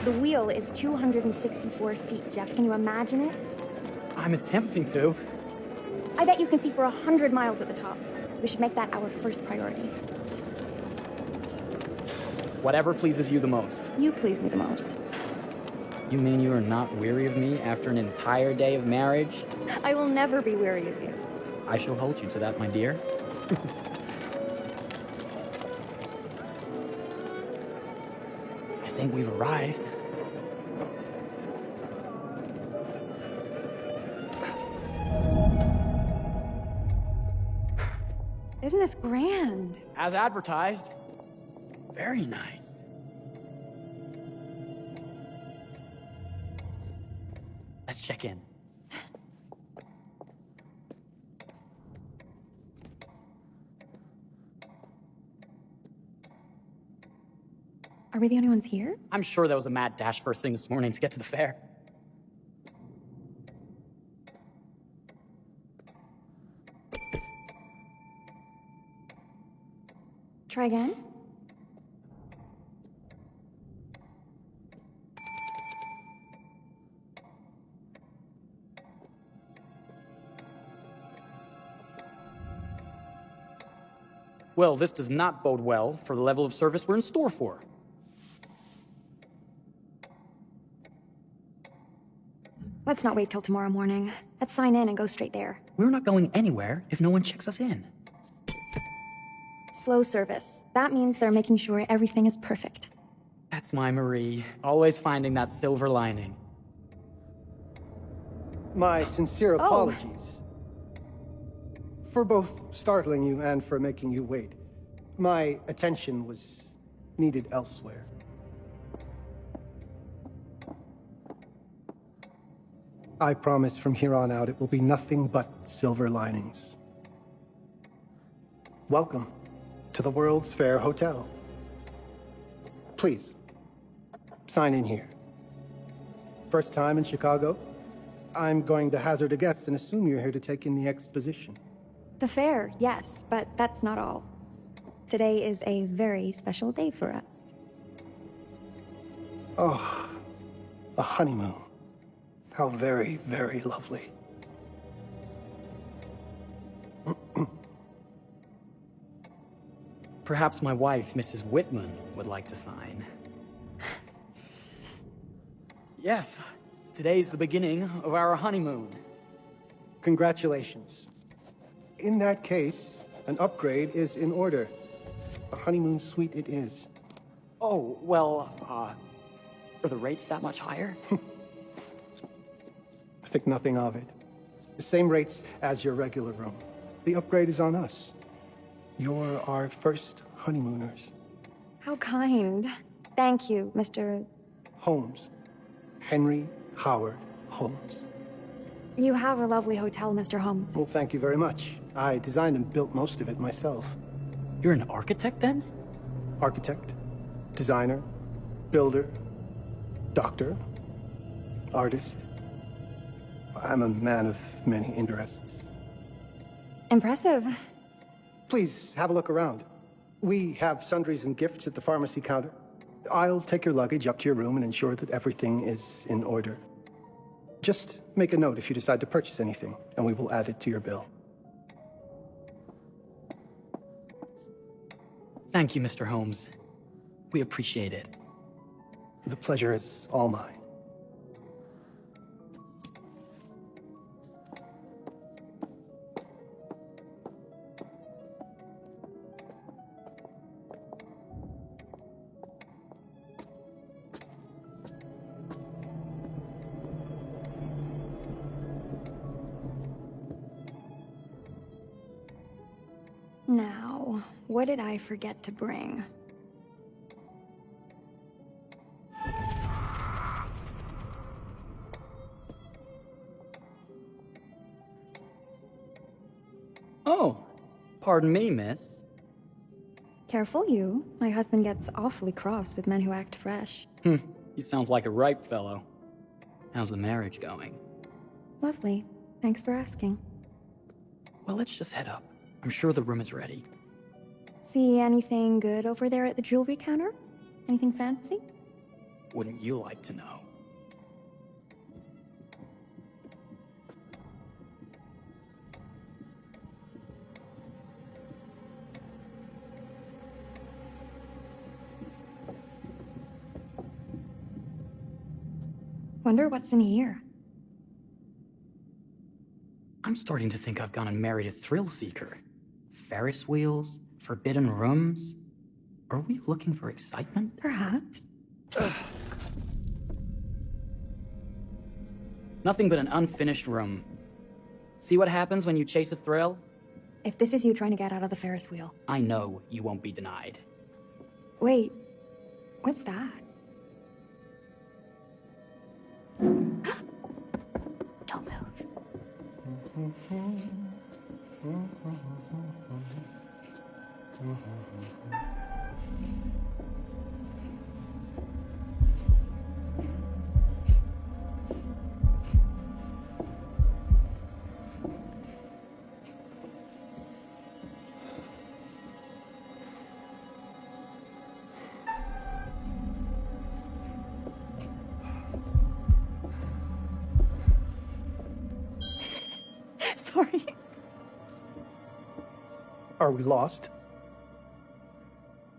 The wheel is 264 feet, Jeff. Can you imagine it? I'm attempting to. I bet you can see for 100 miles at the top. We should make that our first priority. Whatever pleases you the most. You please me the most. You mean you are not weary of me after an entire day of marriage? I will never be weary of you. I shall hold you to that, my dear. I think we've arrived. Isn't this grand? As advertised. Very nice. Let's check in. Are we the only ones here? I'm sure that was a mad dash first thing this morning to get to the fair. Try again? Well, this does not bode well for the level of service we're in store for. Let's not wait till tomorrow morning. Let's sign in and go straight there. We're not going anywhere if no one checks us in. Slow service. That means they're making sure everything is perfect. That's my Marie, always finding that silver lining. My sincere apologies. For both startling you and for making you wait. My attention was needed elsewhere. I promise from here on out it will be nothing but silver linings. Welcome to the World's Fair Hotel. Please, sign in here. First time in Chicago? I'm going to hazard a guess and assume you're here to take in the exposition. The fair, yes, but that's not all. Today is a very special day for us. Oh, a honeymoon. How very, very lovely. Perhaps my wife, Mrs. Whitman, would like to sign. Yes, today's the beginning of our honeymoon. Congratulations. In that case, an upgrade is in order. A honeymoon suite it is. Oh, well, are the rates that much higher? I think nothing of it. The same rates as your regular room. The upgrade is on us. You're our first honeymooners. How kind. Thank you, Mr. Holmes. Henry Howard Holmes. You have a lovely hotel, Mr. Holmes. Well, thank you very much. I designed and built most of it myself. You're an architect, then? Architect, designer, builder, doctor, artist. I'm a man of many interests. Impressive. Please, have a look around. We have sundries and gifts at the pharmacy counter. I'll take your luggage up to your room and ensure that everything is in order. Just make a note if you decide to purchase anything, and we will add it to your bill. Thank you, Mr. Holmes. We appreciate it. The pleasure is all mine. Now, what did I forget to bring? Oh, Pardon me, miss. Careful you. My husband gets awfully cross with men who act fresh. He sounds like a ripe fellow. How's the marriage going? Lovely. Thanks for asking. Well, let's just head up. I'm sure the room is ready. See anything good over there at the jewelry counter? Anything fancy? Wouldn't you like to know? Wonder what's in here. I'm starting to think I've gone and married a thrill seeker. Ferris wheels, forbidden rooms. Are we looking for excitement? Perhaps. Nothing but an unfinished room. See what happens when you chase a thrill? If this is you trying to get out of the Ferris wheel. I know you won't be denied. Wait, what's that? Don't move. Sorry. Are we lost?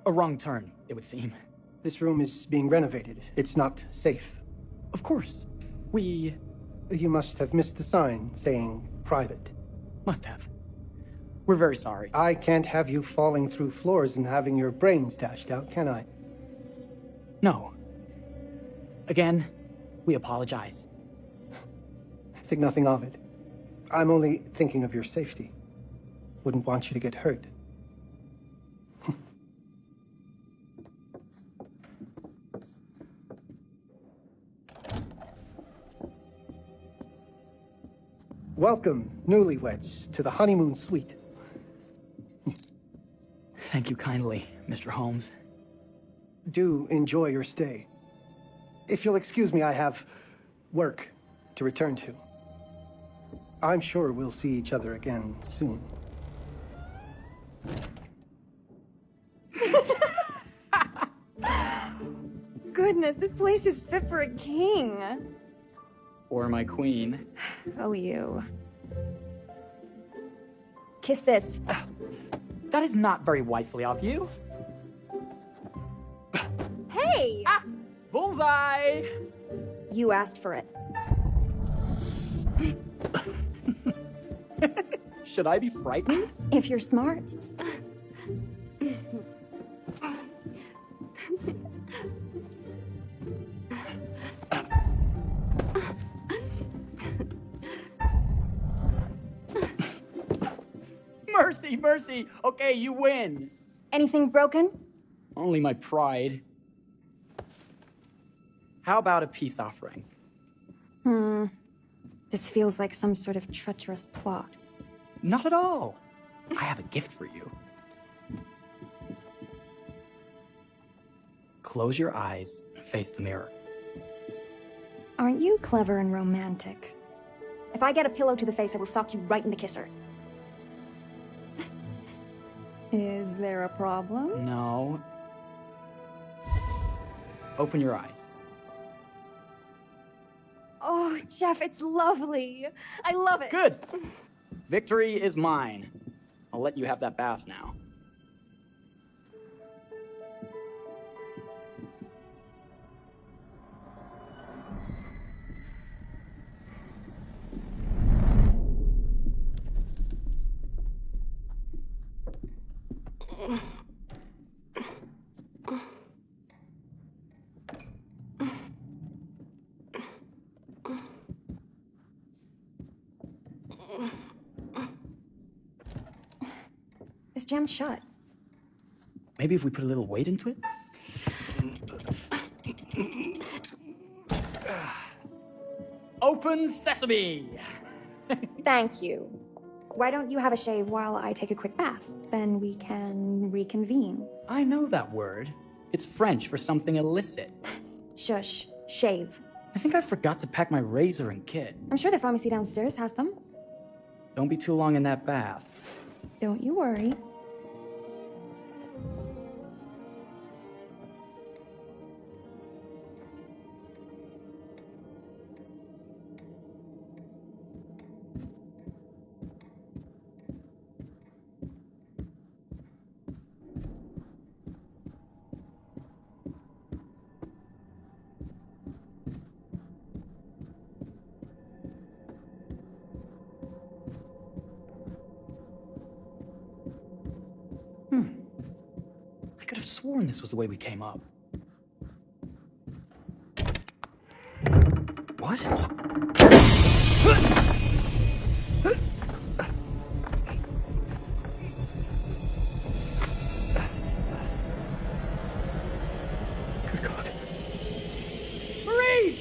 A wrong turn, it would seem. This room is being renovated. It's not safe. Of course. We You must have missed the sign saying private. must have. We're very sorry. I can't have you falling through floors and having your brains dashed out, can I? No. Again, we apologize. Think nothing of it. I'm only thinking of your safety. Wouldn't want you to get hurt. Welcome, newlyweds, to the honeymoon suite. Thank you kindly, Mr. Holmes. Do enjoy your stay. If you'll excuse me, I have work to return to. I'm sure we'll see each other again soon. Goodness, this place is fit for a king. Or my queen. Oh, you. Kiss this. That is not very wifely of you. Hey! Bullseye! You asked for it. Should I be frightened? If you're smart. Mercy, mercy! Okay, you win! Anything broken? Only my pride. How about a peace offering? This feels like some sort of treacherous plot. Not at all. I have a gift for you. Close your eyes and face the mirror. Aren't you clever and romantic? If I get a pillow to the face, I will sock you right in the kisser. Is there a problem? No. Open your eyes. Oh, Jeff, it's lovely. I love it. Good! Victory is mine. I'll let you have that bath now. It's jammed shut. Maybe if we put a little weight into it? Open sesame! Thank you. Why don't you have a shave while I take a quick bath? Then we can reconvene. I know that word. It's French for something illicit. Shush. Shave. I think I forgot to pack my razor and kit. I'm sure the pharmacy downstairs has them. Don't be too long in that bath. Don't you worry. I could have sworn this was the way we came up. What? Good God. Marie!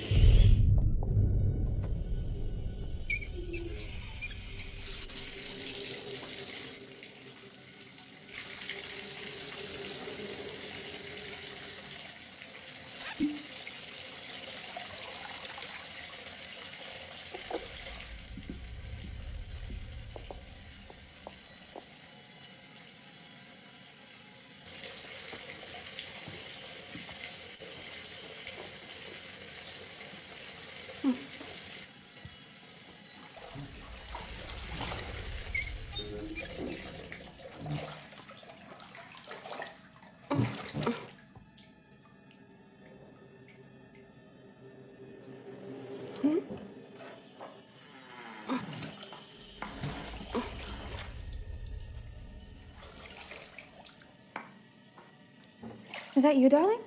Is that you, darling?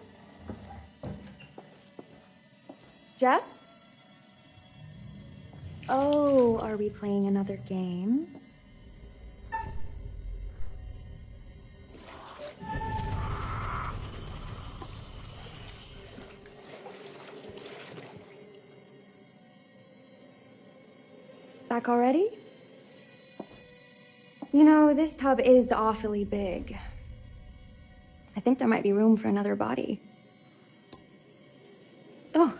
Jeff? Oh, are we playing another game? Back already? You know, this tub is awfully big. I think there might be room for another body. Oh.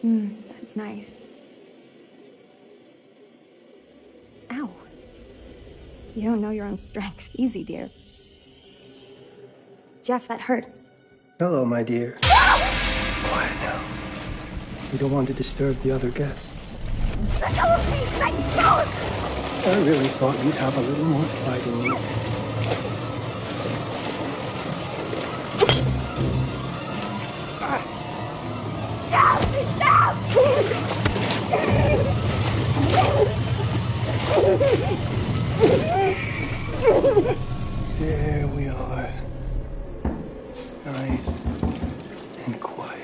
That's nice. Ow. You don't know your own strength. Easy, dear. Jeff, that hurts. Hello, my dear. Quiet now. We don't want to disturb the other guests. I really thought you'd have a little more pride in you. There we are. Nice and quiet.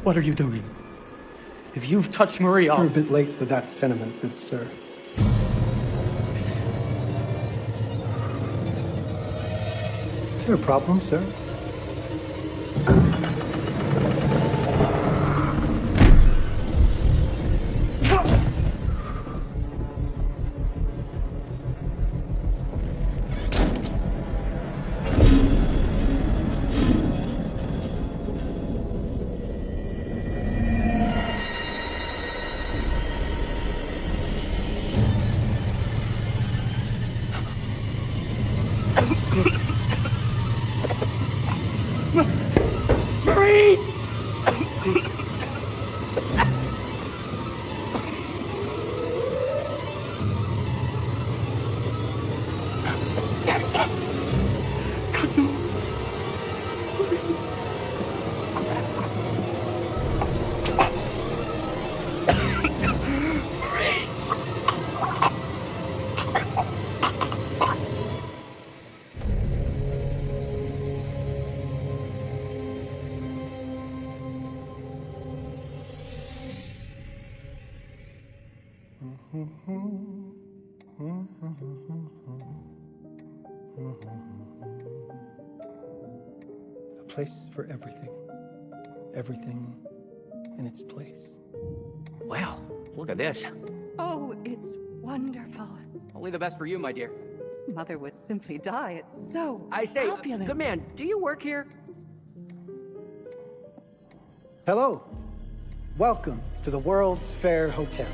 What are you doing? If you've touched Marie, You're I'll... a bit late with that sentiment, good sir. Is there a problem, sir? Marie! place for everything. Everything in its place. Wow, look at this. Oh, it's wonderful. Only the best for you, my dear. Mother would simply die. It's so I say, opulent. good man, do you work here? Hello. Welcome to the World's Fair Hotel.